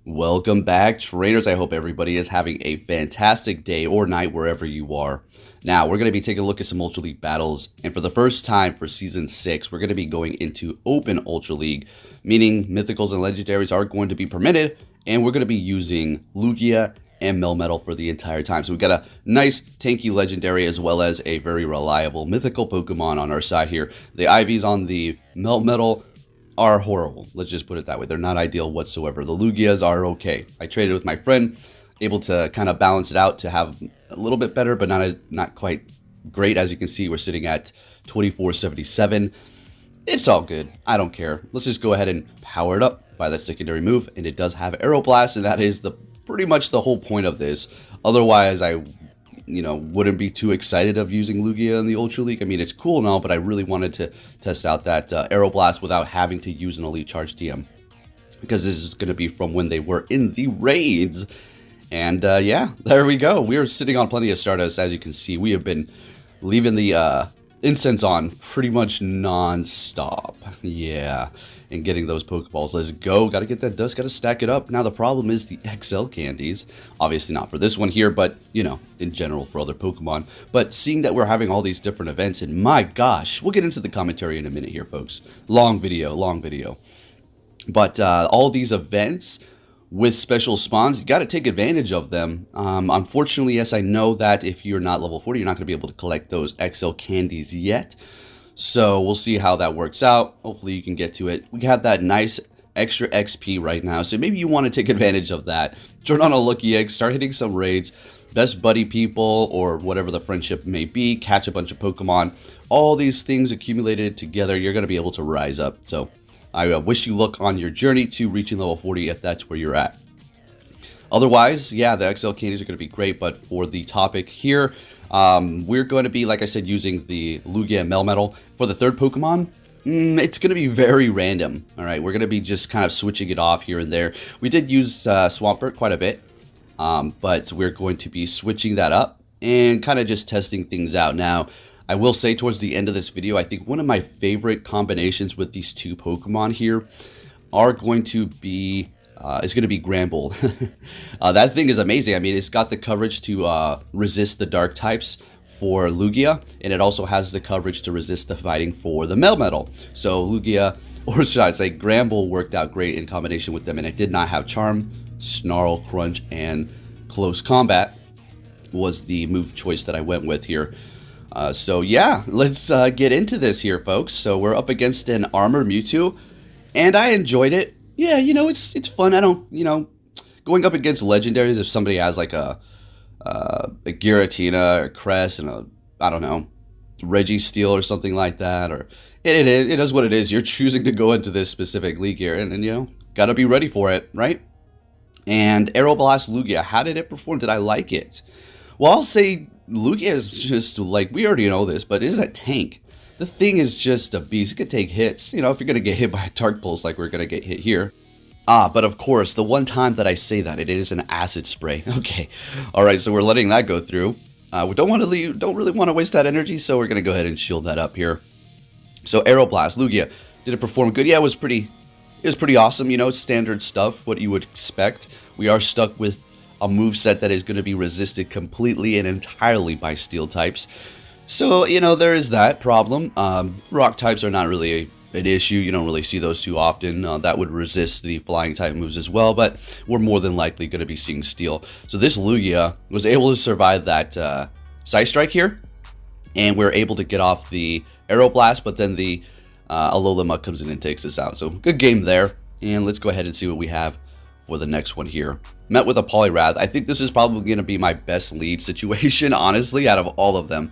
Welcome back, trainers. I hope everybody is having a fantastic day or night wherever you are. Now, we're going to be taking a look at some Ultra League battles, and for the first time for Season 6, we're going to be going into Open Ultra League, meaning Mythicals and Legendaries are going to be permitted, and we're going to be using Lugia and Melmetal for the entire time. So we've got a nice tanky Legendary as well as a very reliable Mythical Pokemon on our side here. The IVs on the Melmetal are horrible. Let's just put it that way. They're not ideal whatsoever. The Lugias are okay. I traded with my friend, able to kind of balance it out to have a little bit better, but not quite great. As you can see, we're sitting at 2477. It's all good. I don't care. Let's just go ahead and power it up by that secondary move, and it does have Aeroblast, and that is the pretty much the whole point of this. Otherwise, I wouldn't be too excited of using Lugia in the Ultra League. I mean, it's cool and all, but I really wanted to test out that Aeroblast without having to use an Elite Charge TM. Because this is going to be from when they were in the raids. And yeah, there we go. We are sitting on plenty of Stardust. As you can see, we have been leaving the incense on pretty much non-stop. Yeah. And getting those Pokeballs. Let's go. Got to get that dust. Got to stack it up. Now, the problem is the XL candies. Obviously not for this one here, but, in general for other Pokemon. But seeing that we're having all these different events, and my gosh, we'll get into the commentary in a minute here, folks. Long video, long video. But all these events with special spawns, you got to take advantage of them. Unfortunately, yes, I know that if you're not level 40, you're not going to be able to collect those XL candies yet. So we'll see how that works out. Hopefully you can get to it. We have that nice extra XP right now. So maybe you want to take advantage of that. Turn on a Lucky Egg, start hitting some raids, best buddy people or whatever the friendship may be, catch a bunch of Pokemon. All these things accumulated together, you're going to be able to rise up. So I wish you luck on your journey to reaching level 40 if that's where you're at. Otherwise, yeah, the XL candies are going to be great, but for the topic here, we're going to be, like I said, using the Lugia and Melmetal. For the third Pokemon, it's going to be very random. All right, we're going to be just kind of switching it off here and there. We did use Swampert quite a bit, but we're going to be switching that up and kind of just testing things out. Now, I will say towards the end of this video, I think one of my favorite combinations with these two Pokemon here are going to be... it's going to be Gramble. That thing is amazing. I mean, it's got the coverage to resist the dark types for Lugia, and it also has the coverage to resist the fighting for the Melmetal. So Lugia, or should I say Gramble, worked out great in combination with them, and it did not have Charm, Snarl, Crunch, and Close Combat was the move choice that I went with here. So yeah, let's get into this here, folks. So we're up against an Armored Mewtwo, and I enjoyed it. Yeah, it's fun. I don't, going up against legendaries, if somebody has like a Giratina or Crest and I don't know, Registeel or something like that, or it is what it is. You're choosing to go into this specific league here, and gotta be ready for it, right? And Aeroblast Lugia, how did it perform? Did I like it? Well, I'll say Lugia is just like, we already know this, but it is a tank. The thing is just a beast. It could take hits, if you're going to get hit by a Dark Pulse like we're going to get hit here. But of course, the one time that I say that, it is an acid spray. Okay. All right, so we're letting that go through. We don't really want to waste that energy, so we're going to go ahead and shield that up here. So Aeroblast, Lugia, did it perform good? Yeah, it was pretty awesome, standard stuff, what you would expect. We are stuck with a moveset that is going to be resisted completely and entirely by steel types. So, there is that problem. Rock types are not really an issue. You don't really see those too often. That would resist the flying type moves as well, but we're more than likely going to be seeing steel. So this Lugia was able to survive that Side Strike here, and we're able to get off the Aeroblast, but then the Alola Muck comes in and takes us out. So good game there, and let's go ahead and see what we have for the next one here. Met with a Poliwrath. I think this is probably going to be my best lead situation, honestly, out of all of them.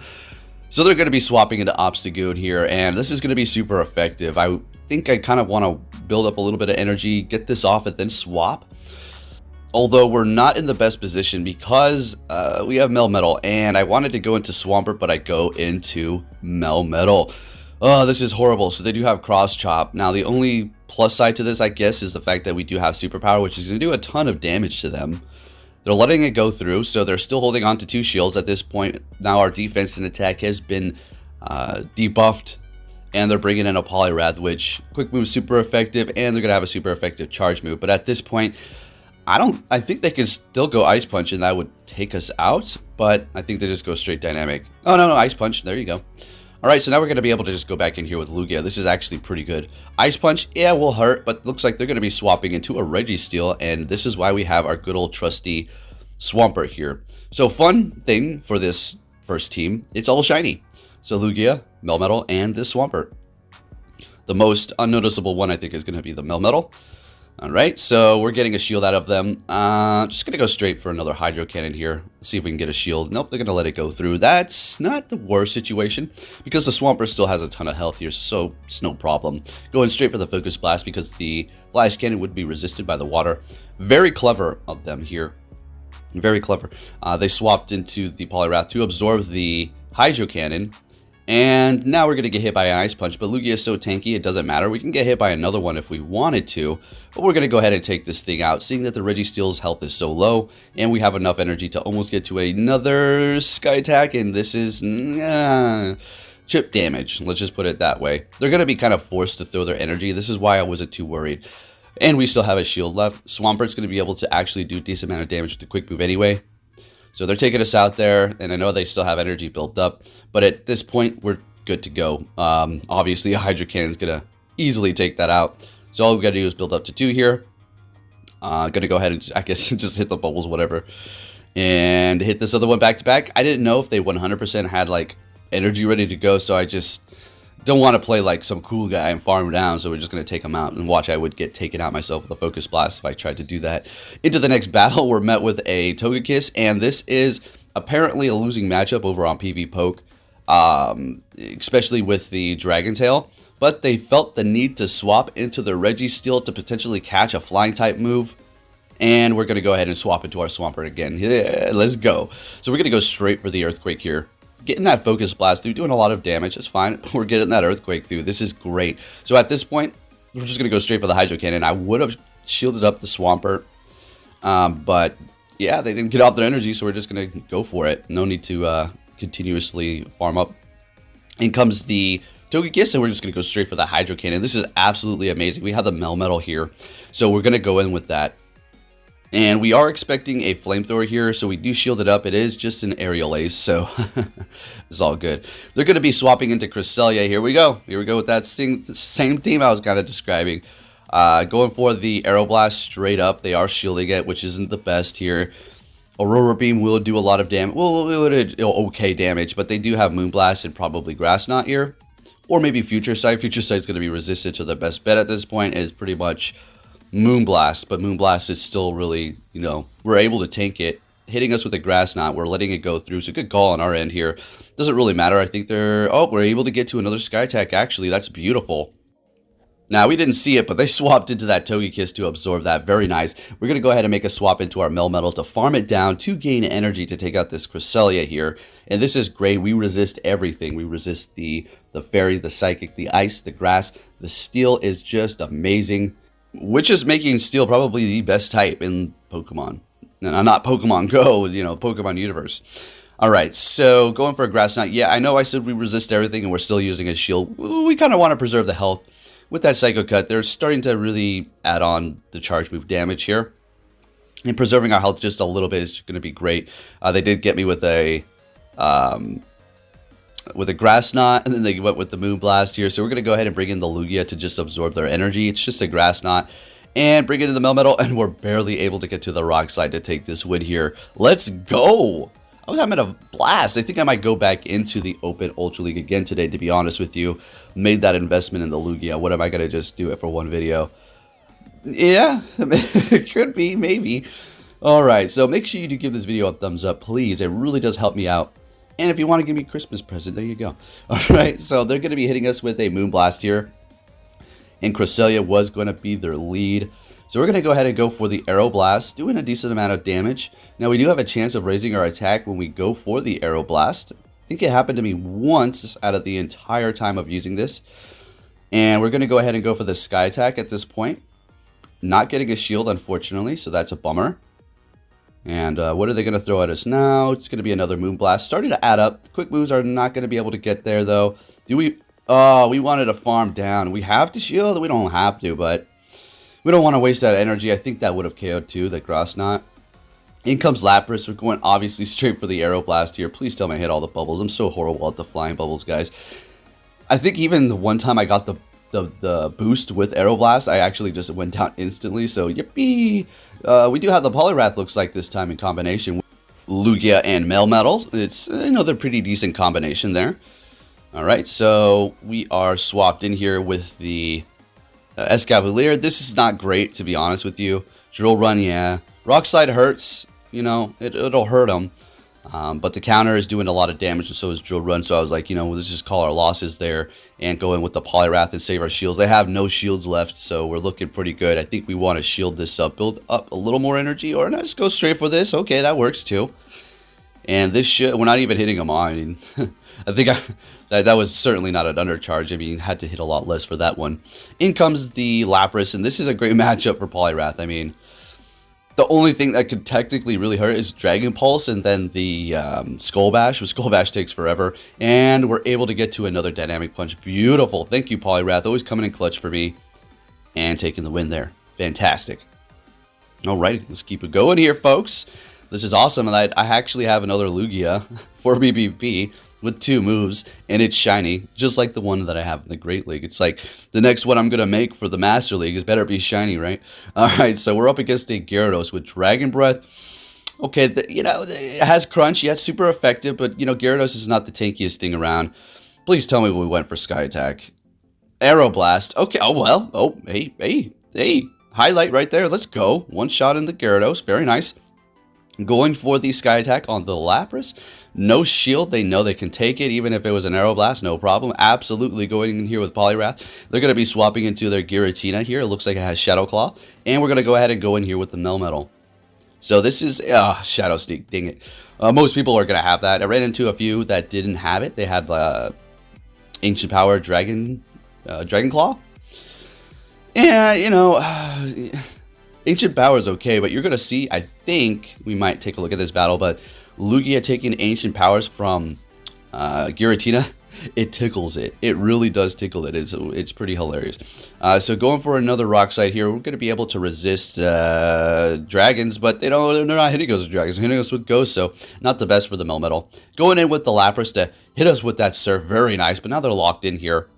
So they're going to be swapping into Obstagoon here, and this is going to be super effective. I think I kind of want to build up a little bit of energy, get this off, and then swap. Although we're not in the best position because we have Melmetal, and I wanted to go into Swampert, but I go into Melmetal. Oh, this is horrible. So they do have Cross Chop. Now, the only plus side to this, I guess, is the fact that we do have Superpower, which is going to do a ton of damage to them. They're letting it go through, so they're still holding on to 2 shields at this point. Now our defense and attack has been debuffed, and they're bringing in a Poliwrath, which quick move super effective, and they're going to have a super effective charge move. But at this point, I think they can still go Ice Punch and that would take us out, but I think they just go straight Dynamic. Oh, no, Ice Punch. There you go. All right, so now we're going to be able to just go back in here with Lugia. This is actually pretty good. Ice Punch, yeah, will hurt, but looks like they're going to be swapping into a Registeel, and this is why we have our good old trusty Swampert here. So fun thing for this first team, it's all shiny. So Lugia, Melmetal, and this Swampert. The most unnoticeable one, I think, is going to be the Melmetal. All right, so we're getting a shield out of them. Just going to go straight for another Hydro Cannon here. See if we can get a shield. Nope, they're going to let it go through. That's not the worst situation because the Swampert still has a ton of health here, so it's no problem. Going straight for the Focus Blast because the Flash Cannon would be resisted by the water. Very clever of them here. Very clever. They swapped into the Poliwrath to absorb the Hydro Cannon. And now we're going to get hit by an Ice Punch, but Lugia is so tanky, it doesn't matter. We can get hit by another one if we wanted to, but we're going to go ahead and take this thing out, seeing that the Registeel's health is so low, and we have enough energy to almost get to another Sky Attack, and this is chip damage. Let's just put it that way. They're going to be kind of forced to throw their energy. This is why I wasn't too worried. And we still have a shield left. Swampert's going to be able to actually do a decent amount of damage with the quick move anyway. So they're taking us out there, and I know they still have energy built up, but at this point, we're good to go. Obviously, a Hydro Cannon is going to easily take that out. So all we got to do is build up to 2 here. Going to go ahead and, I guess, just hit the bubbles, whatever. And hit this other one back to back. I didn't know if they 100% had, like, energy ready to go, so I just don't want to play like some cool guy and farm down, so we're just going to take him out. And watch, I would get taken out myself with a Focus Blast if I tried to do that. Into the next battle, we're met with a Togekiss, and this is apparently a losing matchup over on PV Poke, especially with the Dragon Tail. But they felt the need to swap into the Registeel to potentially catch a Flying type move. And we're going to go ahead and swap into our Swampert again. Yeah, let's go. So we're going to go straight for the Earthquake here. Getting that Focus Blast through, doing a lot of damage. That's fine. We're getting that Earthquake through. This is great. So at this point, we're just going to go straight for the Hydro Cannon. I would have shielded up the Swampert. But yeah, they didn't get out their energy, so we're just going to go for it. No need to continuously farm up. In comes the Togekiss, and we're just going to go straight for the Hydro Cannon. This is absolutely amazing. We have the Melmetal here, so we're going to go in with that. And we are expecting a Flamethrower here, so we do shield it up. It is just an Aerial Ace, so it's all good. They're going to be swapping into Cresselia. Here we go. Here we go with that same team I was kind of describing. Going for the Aeroblast straight up. They are shielding it, which isn't the best here. Aurora Beam will do a lot of damage. Well, okay damage, but they do have Moonblast and probably Grass Knot here. Or maybe Future Sight. Future Sight is going to be resisted, so the best bet at this point is pretty much Moonblast, but Moonblast is still really, you know, we're able to tank it. Hitting us with a Grass Knot, we're letting it go through. So good call on our end here. Doesn't really matter. I think they're, oh, we're able to get to another Sky Attack, actually. That's beautiful. Now, we didn't see it, but they swapped into that Togekiss to absorb that. Very nice. We're going to go ahead and make a swap into our Melmetal to farm it down to gain energy to take out this Cresselia here. And this is great. We resist everything. We resist the Fairy, the Psychic, the Ice, the Grass. The Steel is just amazing, which is making Steel probably the best type in Pokemon. No, not Pokemon Go, you know, Pokemon Universe. All right, so going for a Grass Knot. Yeah, I know I said we resist everything and we're still using a shield. We kind of want to preserve the health. With that Psycho Cut, they're starting to really add on the charge move damage here. And preserving our health just a little bit is going to be great. They did get me with a Grass Knot, and then they went with the Moonblast here. So we're going to go ahead and bring in the Lugia to just absorb their energy. It's just a Grass Knot. And bring it in the Melmetal, and we're barely able to get to the Rock Slide to take this win here. Let's go! I was having a blast. I think I might go back into the Open Ultra League again today, to be honest with you. Made that investment in the Lugia. What am I going to just do it for one video? Yeah, it could be, maybe. Alright, so make sure you do give this video a thumbs up, please. It really does help me out. And if you want to give me a Christmas present, there you go. Alright, so they're going to be hitting us with a Moonblast here. And Cresselia was going to be their lead. So we're going to go ahead and go for the Aeroblast, doing a decent amount of damage. Now we do have a chance of raising our attack when we go for the Aeroblast. I think it happened to me once out of the entire time of using this. And we're going to go ahead and go for the Sky Attack at this point. Not getting a shield, unfortunately, so that's a bummer. And what are they going to throw at us now? It's going to be another Moonblast. Starting to add up. Quick moves are not going to be able to get there, though. Do we... Oh, we wanted to farm down. We have to shield? We don't have to, but... We don't want to waste that energy. I think that would have KO'd too, the Grass Knot. In comes Lapras. We're going obviously straight for the Aeroblast here. Please tell me I hit all the bubbles. I'm so horrible at the flying bubbles, guys. I think even the one time I got the boost with Aeroblast, I actually just went down instantly. So, yippee! We do have the Poliwrath, looks like, this time in combination with Lugia and Melmetal. It's another pretty decent combination there. Alright, so we are swapped in here with the Escavalier. This is not great, to be honest with you. Drill Run, yeah. Rock Slide hurts, you know, it'll hurt him. But the counter is doing a lot of damage, and so is Drill Run. So I was like, you know, let's just call our losses there and go in with the Poliwrath and save our shields. They have no shields left, so we're looking pretty good. I think we want to shield this up, build up a little more energy, or not, just go straight for this. Okay, that works too. And this should, we're not even hitting them all. I mean, I think that was certainly not an undercharge. I mean, had to hit a lot less for that one. In comes the Lapras, and this is a great matchup for Poliwrath. I mean, the only thing that could technically really hurt is Dragon Pulse and then the Skull Bash. But Skull Bash takes forever. And we're able to get to another Dynamic Punch. Beautiful. Thank you, Poliwrath. Always coming in clutch for me. And taking the win there. Fantastic. Alright, let's keep it going here, folks. This is awesome. And I actually have another Lugia for BBP with 2 moves, and it's shiny, just like the one that I have in the Great League. It's like the next one I'm going to make for the Master League is better be shiny, right? Alright, so we're up against a Gyarados with Dragon Breath. Okay, you know, it has Crunch, yeah, it's super effective, but, you know, Gyarados is not the tankiest thing around. Please tell me we went for Sky Attack. Aeroblast. Okay, oh, well, oh, hey, highlight right there. Let's go. One shot in the Gyarados, very nice. Going for the Sky Attack on the Lapras. No shield. They know they can take it. Even if it was an Aeroblast, no problem. Absolutely going in here with Poliwrath. They're going to be swapping into their Giratina here. It looks like it has Shadow Claw. And we're going to go ahead and go in here with the Melmetal. So this is... Shadow Sneak. Dang it. Most people are going to have that. I ran into a few that didn't have it. They had Ancient Power Dragon Claw. Yeah, you know... Ancient Power is okay, but you're going to see, I think, we might take a look at this battle, but Lugia taking Ancient Powers from Giratina, it tickles it. It really does tickle it. It's pretty hilarious. So going for another Rock Slide here, we're going to be able to resist Dragons, but they're not hitting us with Dragons, they're hitting us with Ghosts, so not the best for the Melmetal. Going in with the Lapras to hit us with that Surf, very nice, but now they're locked in here.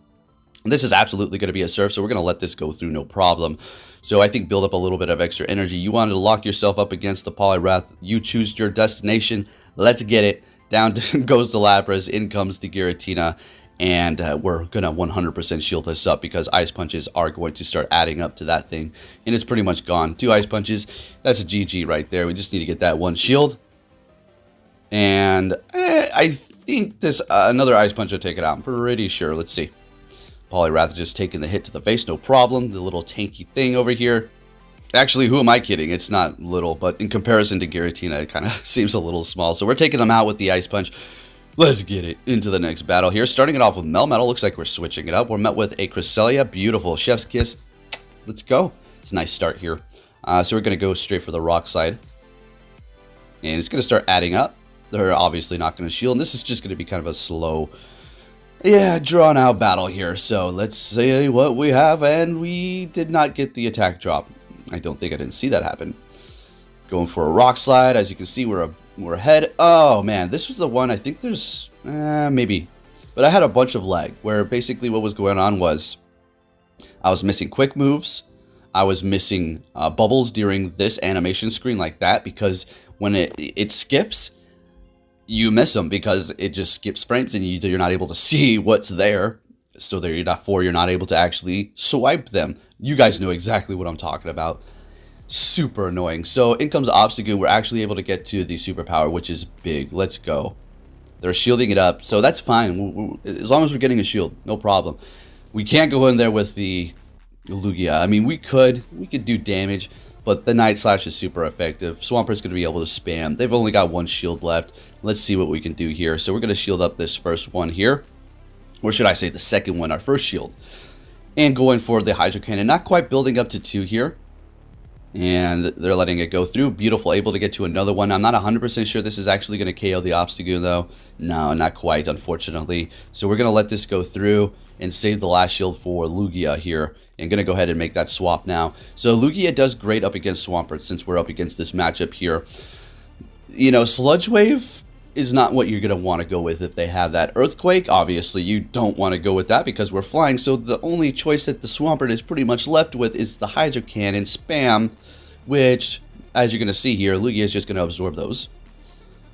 This is absolutely going to be a Surf, so we're going to let this go through, no problem. So I think build up a little bit of extra energy. You wanted to lock yourself up against the Poliwrath. You choose your destination. Let's get it. Down goes the Lapras. In comes the Giratina. And we're going to 100% shield this up because Ice Punches are going to start adding up to that thing. And it's pretty much gone. 2 Ice Punches. That's a GG right there. We just need to get that 1 shield. And I think this another Ice Punch will take it out. I'm pretty sure. Let's see. Poliwrath just taking the hit to the face, no problem. The little tanky thing over here. Actually, who am I kidding? It's not little, but in comparison to Giratina, it kind of seems a little small. So we're taking them out with the Ice Punch. Let's get it into the next battle here. Starting it off with Melmetal. Looks like we're switching it up. We're met with a Cresselia. Beautiful. Chef's Kiss. Let's go. It's a nice start here. So we're going to go straight for the Rock Slide. And it's going to start adding up. They're obviously not going to shield. And this is just going to be kind of a slow... yeah, drawn out battle here. So let's see what we have, and we did not get the attack drop. I don't think I didn't see that happen. Going for a Rock Slide. As you can see, we're ahead. Oh man, this was the one. I think there's maybe, but I had a bunch of lag where basically what was going on was I was missing quick moves. I was missing bubbles during this animation screen like that because when it skips. You miss them because it just skips frames and you're not able to see what's there. So therefore, you're not able to actually swipe them. You guys know exactly what I'm talking about. Super annoying. So in comes Obstagoon. We're actually able to get to the superpower, which is big. Let's go. They're shielding it up. So that's fine. As long as we're getting a shield, no problem. We can't go in there with the Lugia. I mean, we could do damage. But the Night Slash is super effective. Swamper's going to be able to spam. They've only got 1 shield left. Let's see what we can do here. So we're going to shield up this first one here. Or should I say the second one, our first shield. And going for the Hydro Cannon. Not quite building up to 2 here. And they're letting it go through. Beautiful. Able to get to another one. I'm not 100% sure this is actually going to KO the Obstagoon though. No, not quite, unfortunately. So we're going to let this go through and save the last shield for Lugia here. I'm going to go ahead and make that swap now. So Lugia does great up against Swampert since we're up against this matchup here. You know, Sludge Wave is not what you're going to want to go with if they have that. Earthquake, obviously, you don't want to go with that because we're flying. So the only choice that the Swampert is pretty much left with is the Hydro Cannon Spam, which, as you're going to see here, Lugia is just going to absorb those.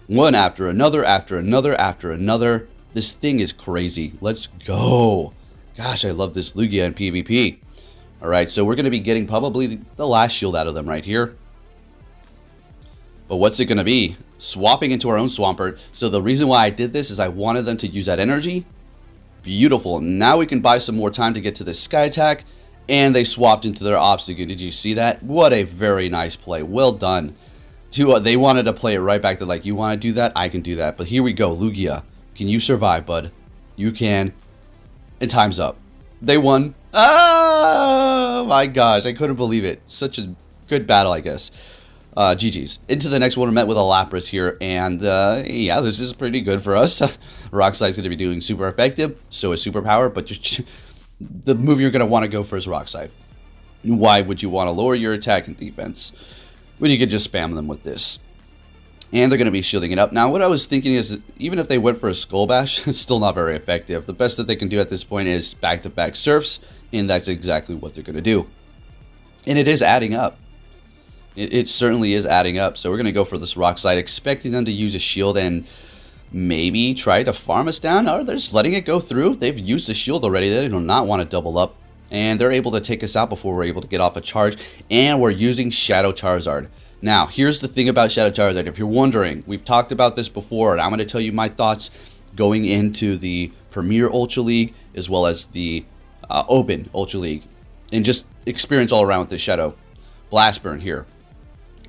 One after another, after another, after another. This thing is crazy. Let's go. Gosh, I love this Lugia in PvP. Alright, so we're going to be getting probably the last shield out of them right here. But what's it going to be? Swapping into our own Swampert. So the reason why I did this is I wanted them to use that energy. Beautiful. Now we can buy some more time to get to this Sky Attack. And they swapped into their Obstacle. Did you see that? What a very nice play. Well done. They wanted to play it right back. They're like, you want to do that? I can do that. But here we go. Lugia, can you survive, bud? You can. And time's up. They won. Oh my gosh, I couldn't believe it. Such a good battle, I guess. GG's. Into the next one, we're met with a Lapras here, and yeah, this is pretty good for us. Rock Slide's going to be doing super effective, so is Superpower, but the move you're going to want to go for is Rock Slide. Why would you want to lower your attack and defense when you could just spam them with this? And they're going to be shielding it up. Now, what I was thinking is, even if they went for a Skull Bash, it's still not very effective. The best that they can do at this point is back-to-back Surfs, and that's exactly what they're going to do. And it is adding up. It certainly is adding up. So we're going to go for this Rock Slide, expecting them to use a shield and maybe try to farm us down. Or they're just letting it go through. They've used the shield already. They do not want to double up. And they're able to take us out before we're able to get off a charge. And we're using Shadow Charizard. Now, here's the thing about Shadow Charizard. If you're wondering, we've talked about this before, and I'm going to tell you my thoughts going into the Premier Ultra League as well as the Open Ultra League. And just experience all around with the Shadow Blast Burn here.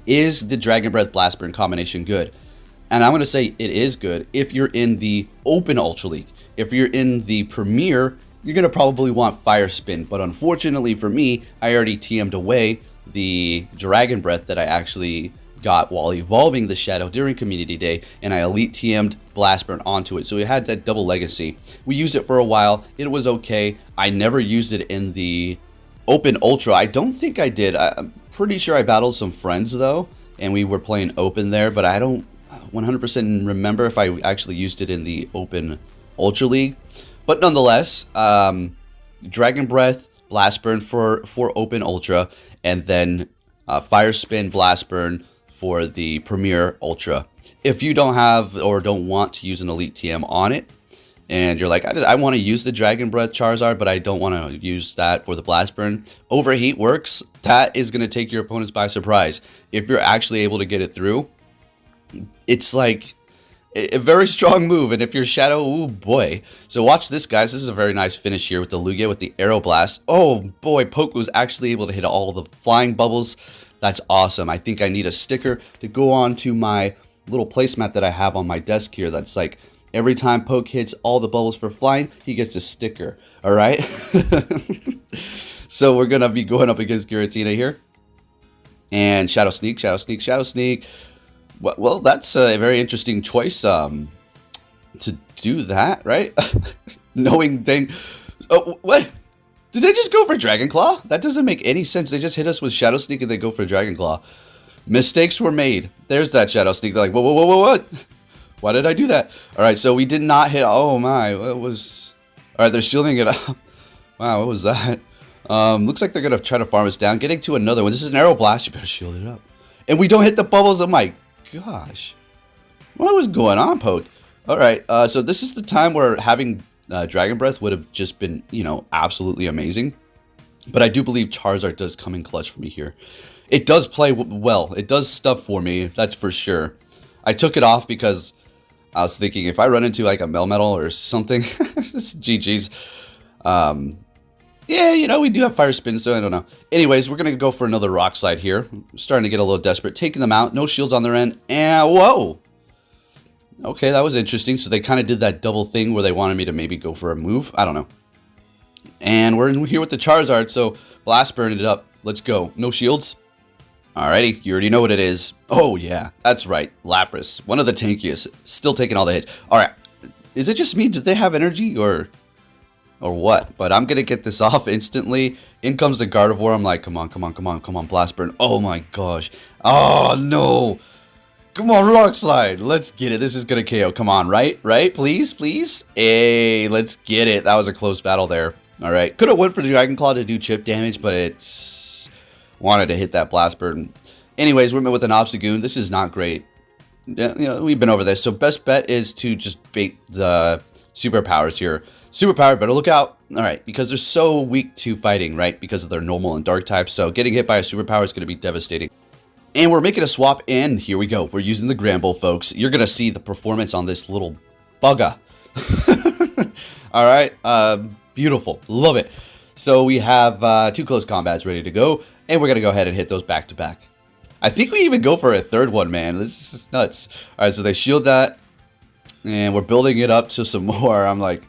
Is the Dragon Breath Blast Burn combination good? And I'm going to say it is good if you're in the Open Ultra League. If you're in the Premier, you're going to probably want Fire Spin. But unfortunately for me, I already TM'd away the Dragon Breath that I actually got while evolving the Shadow during Community Day, and I Elite TM'd Blast Burn onto it. So we had that double legacy. We used it for a while. It was okay. I never used it in the Open Ultra. I don't think I did. I'm pretty sure I battled some friends though, and we were playing Open there, but I don't 100% remember if I actually used it in the Open Ultra League. But nonetheless, Dragon Breath, Blast Burn for Open Ultra, and then Fire Spin, Blast Burn for the Premier Ultra. If you don't have or don't want to use an Elite TM on it, and you're like, I want to use the Dragon Breath Charizard, but I don't want to use that for the Blast Burn. Overheat works. That is going to take your opponents by surprise. If you're actually able to get it through, it's like a very strong move. And if you're Shadow, oh boy. So watch this, guys. This is a very nice finish here with the Lugia with the Aeroblast. Oh boy, Poke was actually able to hit all the flying bubbles. That's awesome. I think I need a sticker to go on to my little placemat that I have on my desk here. That's like, every time Poke hits all the bubbles for flying, he gets a sticker. All right. So we're going to be going up against Giratina here. And Shadow Sneak, Shadow Sneak, Shadow Sneak. Well, that's a very interesting choice to do that, right? Knowing thing. Oh, what? Did they just go for Dragon Claw? That doesn't make any sense. They just hit us with Shadow Sneak and they go for Dragon Claw. Mistakes were made. There's that Shadow Sneak. They're like, whoa, whoa, whoa, whoa, what? Why did I do that? All right, so we did not hit. Oh my, what was? All right, they're shielding it up. Wow, what was that? Looks like they're gonna try to farm us down. Getting to another one. This is an Aeroblast. You better shield it up. And we don't hit the bubbles. Oh my gosh, what was going on, Poke? All right, so this is the time where having Dragon Breath would have just been, you know, absolutely amazing. But I do believe Charizard does come in clutch for me here. It does play well. It does stuff for me. That's for sure. I took it off because I was thinking if I run into like a Melmetal or something, it's GG's. Yeah, you know, we do have Fire Spin, so I don't know. Anyways, we're going to go for another Rock Slide here. I'm starting to get a little desperate. Taking them out. No shields on their end. And whoa! Okay, that was interesting. So they kind of did that double thing where they wanted me to maybe go for a move. I don't know. And we're in here with the Charizard, so Blast Burn it up. Let's go. No shields. Alrighty, you already know what it is. Oh yeah, that's right. Lapras, one of the tankiest. Still taking all the hits. Alright, is it just me? Do they have energy or... or what, but I'm gonna get this off instantly. In comes the Gardevoir. I'm like, come on, come on, come on, come on, Blast Burn. Oh my gosh. Oh no. Come on, Rock Slide. Let's get it. This is gonna KO. Come on, right? Please, please. Hey, let's get it. That was a close battle there. All right. Could have went for the Dragon Claw to do chip damage, but it's wanted to hit that Blast Burn. Anyways, we went with an Obstagoon. This is not great. Yeah, you know, we've been over this. So best bet is to just bait the superpowers here. Superpower, better look out. All right, because they're so weak to fighting, right? Because of their normal and dark types. So getting hit by a superpower is going to be devastating. And we're making a swap, and here we go. We're using the Gramble, folks. You're going to see the performance on this little bugger. All right, beautiful. Love it. So we have 2 close combats ready to go, and we're going to go ahead and hit those back to back. I think we even go for a third one, man. This is nuts. All right, so they shield that, and we're building it up to some more. I'm like,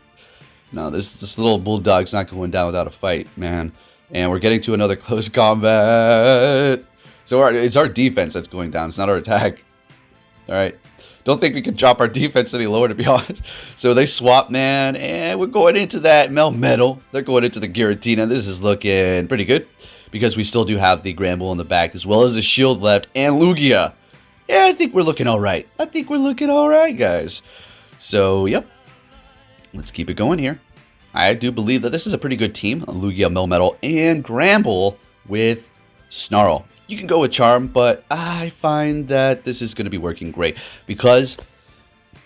no, this little bulldog's not going down without a fight, man. And we're getting to another close combat. So it's our defense that's going down. It's not our attack. All right. Don't think we can drop our defense any lower, to be honest. So they swap, man. And we're going into that Melmetal. They're going into the Giratina. This is looking pretty good, because we still do have the Gramble in the back, as well as the shield left and Lugia. Yeah, I think we're looking all right. I think we're looking all right, guys. So, yep. Let's keep it going here. I do believe that this is a pretty good team. Lugia, Melmetal, and Gramble with Snarl. You can go with Charm, but I find that this is going to be working great because,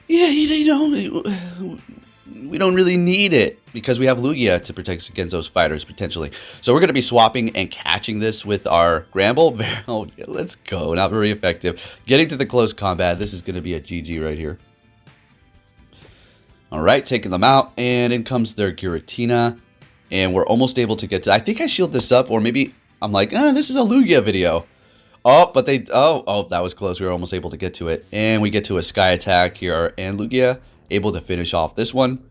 yeah, you know, we don't really need it because we have Lugia to protect us against those fighters, potentially. So we're going to be swapping and catching this with our Gramble. Oh, yeah, let's go. Not very effective. Getting to the close combat. This is going to be a GG right here. All right, taking them out, and in comes their Giratina, and we're almost able to get to... I think I shield this up, or maybe I'm like, this is a Lugia video. Oh, but they... Oh, that was close. We were almost able to get to it. And we get to a Sky Attack here, and Lugia able to finish off this one.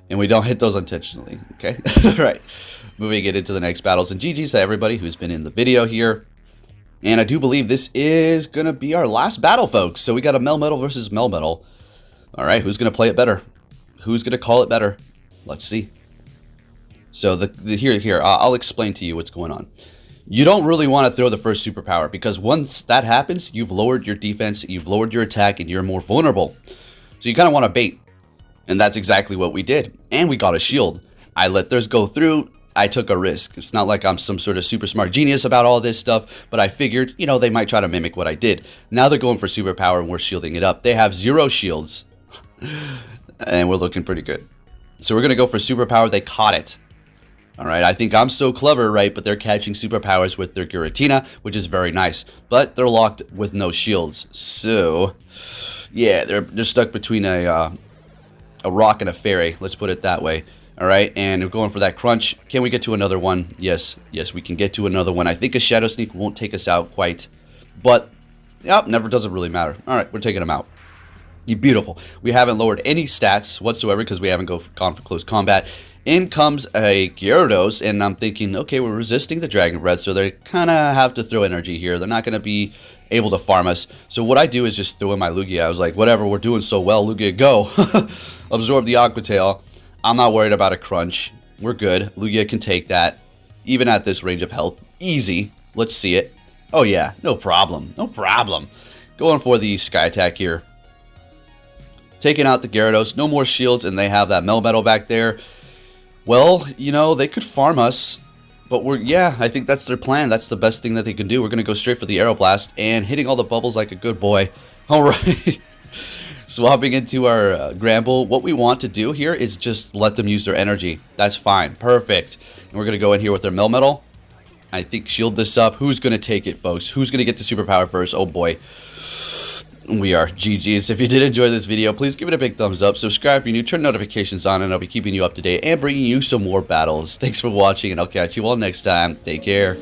And we don't hit those intentionally, okay? All right, moving it into the next battles. And GG's to everybody who's been in the video here. And I do believe this is going to be our last battle, folks. So we got a Melmetal versus Melmetal. All right, who's going to play it better? Who's going to call it better? Let's see. So here, I'll explain to you what's going on. You don't really want to throw the first superpower, because once that happens, you've lowered your defense, you've lowered your attack, and you're more vulnerable. So you kind of want to bait. And that's exactly what we did. And we got a shield. I let theirs go through. I took a risk. It's not like I'm some sort of super smart genius about all this stuff, but I figured, you know, they might try to mimic what I did. Now they're going for superpower and we're shielding it up. They have 0 shields. And we're looking pretty good. So we're going to go for superpower. They caught it. All right, I think I'm so clever, right? But they're catching superpowers with their Giratina, which is very nice. But they're locked with no shields. So, yeah, they're stuck between a rock and a fairy. Let's put it that way. All right, and we're going for that crunch. Can we get to another one? Yes, we can get to another one. I think a Shadow Sneak won't take us out quite. But, yep, never doesn't really matter. All right, we're taking them out. Beautiful. We haven't lowered any stats whatsoever because we haven't gone for close combat. In comes a Gyarados, and I'm thinking, okay, we're resisting the Dragon Breath, so they kind of have to throw energy here. They're not going to be able to farm us. So what I do is just throw in my Lugia. I was like, whatever, we're doing so well, Lugia, go. Absorb the Aqua Tail. I'm not worried about a crunch. We're good. Lugia can take that, even at this range of health. Easy. Let's see it. Oh, yeah, no problem. No problem. Going for the Sky Attack here. Taking out the Gyarados, no more shields, and they have that Melmetal back there. Well, you know, they could farm us, but I think that's their plan. That's the best thing that they can do. We're going to go straight for the Aeroblast and hitting all the bubbles like a good boy. All right. Swapping into our Gramble. What we want to do here is just let them use their energy. That's fine. Perfect. And we're going to go in here with their Melmetal. I think shield this up. Who's going to take it, folks? Who's going to get the superpower first? Oh, boy. We are GG's. If you did enjoy this video, please give it a big thumbs up, subscribe if you're new, turn notifications on, and I'll be keeping you up to date and bringing you some more battles. Thanks for watching, and I'll catch you all next time. Take care.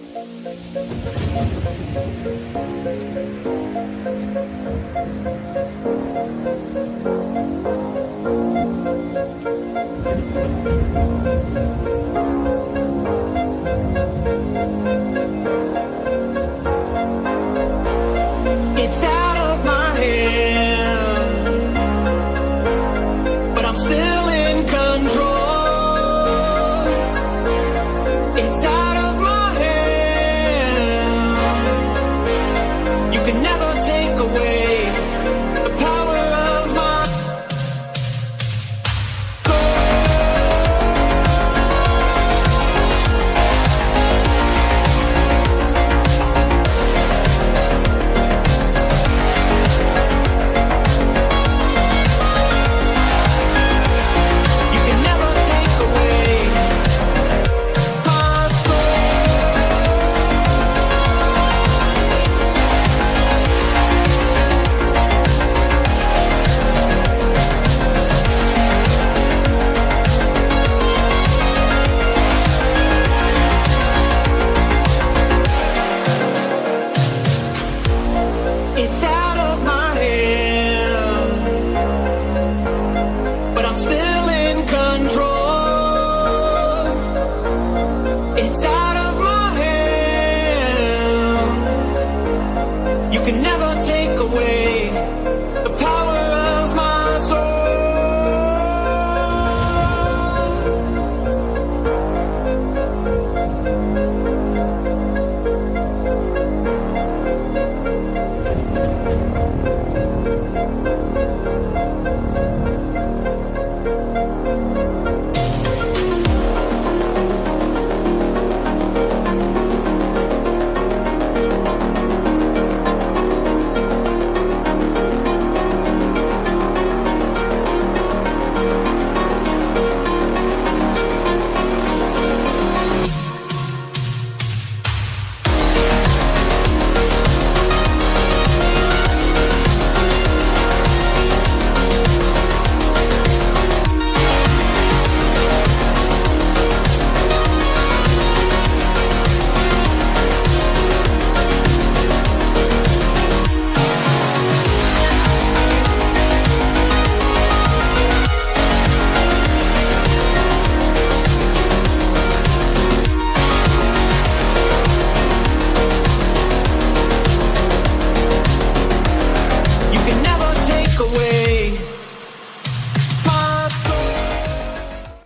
Still in control. It's out of my hand, but I'm still in control. It's out of my hand. You can never take away